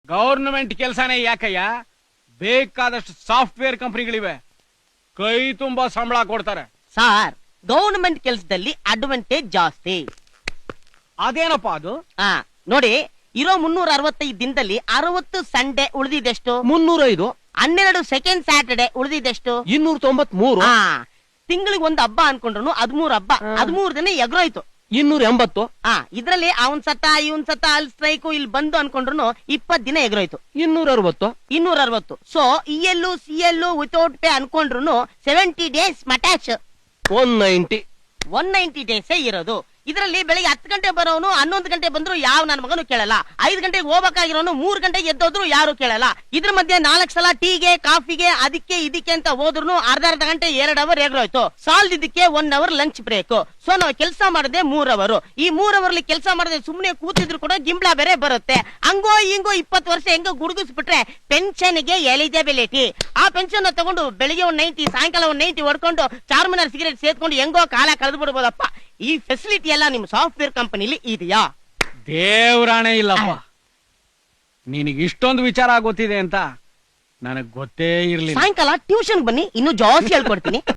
Government ಕೆಲಸನೇ ಯಾಕಯ್ಯ, ಬೇಕಾದಷ್ಟು software ಕಂಪನಿಗಳಿವೆ, ಕೈ ತುಂಬಾ ಸಂಬಳ ಕೊಡ್ತಾರೆ. ಸಾರ್, ಗವರ್ನಮೆಂಟ್ ಕೆಲಸದಲ್ಲಿ ಅಡ್ವಾಂಟೇಜ್ ಜಾಸ್ತಿ. ಅದೇನಪ್ಪ ಅದು? ನೋಡಿ, ಇರೋ 365 ದಿನದಲ್ಲಿ 60 ಸಂಡೇ ಉಳಿದಿದ್ದೆಷ್ಟು? 305. 12 ಸೆಕೆಂಡ್ ಸ್ಯಾಟರ್ಡೆ ಉಳಿದಿದ್ದೆಷ್ಟು? 293. ತಿಂಗಳಿಗೆ ಒಂದು ಹಬ್ಬ ಅನ್ಕೊಂಡ್ರು 13 ಹಬ್ಬ, 13 ದಿನ ಎಗ್ರೋಯ್ತು. 280. ಇದ್ರಲ್ಲಿ ಅವನ್ ಸತ್ತ ಇವನ್ ಸತ್ತ ಅಲ್ಲಿ ಸ್ಟ್ರೈಕು ಇಲ್ಲಿ ಬಂದು ಅನ್ಕೊಂಡ್ರು 20 ದಿನ ಎಗ್ರೋಯ್ತು. 260. 260. So ELU CLU without pay ಅನ್ಕೊಂಡ್ರು 70 ಡೇಸ್ ಮಟ್ಯಾಚ್. 190 ಡೇಸೇ ಇರೋದು. ಇದರಲ್ಲಿ ಬೆಳಿಗ್ಗೆ 10 ಗಂಟೆ ಬರೋನು 11 ಗಂಟೆ ಬಂದ್ರು ಯಾವ ನನ್ನ ಮಗನು ಕೇಳಲ್ಲ. 5 ಗಂಟೆಗೆ ಹೋಗ್ಬೇಕಾಗಿರೋನು 3 ಗಂಟೆಗೆ ಎದ್ದೋದ್ರು ಯಾರು ಕೇಳಲ್ಲ. ಇದ್ರ ಮಧ್ಯೆ 4 ಸಲ ಟೀಗೆ ಕಾಫಿಗೆ ಅದಕ್ಕೆ ಇದಕ್ಕೆ ಅಂತ ಹೋದ್ರು ಅರ್ಧ ಗಂಟೆ 2 ಅವರ್ ಎಗ್ರೋಯ್ತು. ಸಾಲದಿದ್ದಕ್ಕೆ 1 ಅವರ್ ಲಂಚ್ ಬ್ರೇಕ್. ಸೊ ನಾವು ಕೆಲಸ ಮಾಡದೆ 3 ಅವರ್. ಈ 3 ಅವರ್ಲಿ ಕೆಲಸ ಮಾಡದೆ ಸುಮ್ನೆ ಕೂತಿದ್ರು ಕೂಡ ಗಿಂಬ್ಲಾ ಬೇರೆ ಬರುತ್ತೆ. ಹಂಗೋ ಹಿಂಗೋ 20 ವರ್ಷ ಹೆಂಗೋ ಗುಡುಗಿಸ್ಬಿಟ್ರೆ ಪೆನ್ಷನ್ಗೆ ಎಲಿಜಿಬಿಲಿಟಿ. ಆ ಪೆನ್ಷನ್ ತಗೊಂಡು ಬೆಳಿಗ್ಗೆ 90 ಸಾಯಂಕಾಲ 90 ಹೊಡ್ಕೊಂಡು ಚಾರ್ಮಿನಾರ್ ಸಿಗರೇಟ್ ಸೇತ್ಕೊಂಡು ಹೆಂಗೋ ಕಾಲ ಕಳೆದು ಬಿಡ್ಬೋದಪ್ಪ. ಈ ಫೆಸಿಲಿಟಿ ಎಲ್ಲ ನಿಮ್ ಸಾಫ್ಟ್ವೇರ್ ಕಂಪನಿಲಿ ಇದೆಯಾ? ದೇವ್ರಾಣೆ ಇಲ್ಲಪ್ಪ. ನಿನಗೆ ಇಷ್ಟೊಂದು ವಿಚಾರ ಗೊತ್ತಿದೆ ಅಂತ ನನಗ್ ಗೊತ್ತೇ ಇರ್ಲಿಲ್ಲ. ಸಾಯಂಕಾಲ ಟ್ಯೂಷನ್ ಬನ್ನಿ, ಇನ್ನು ಜಾಸ್ತಿ ಹೇಳ್ಕೊಡ್ತೀನಿ.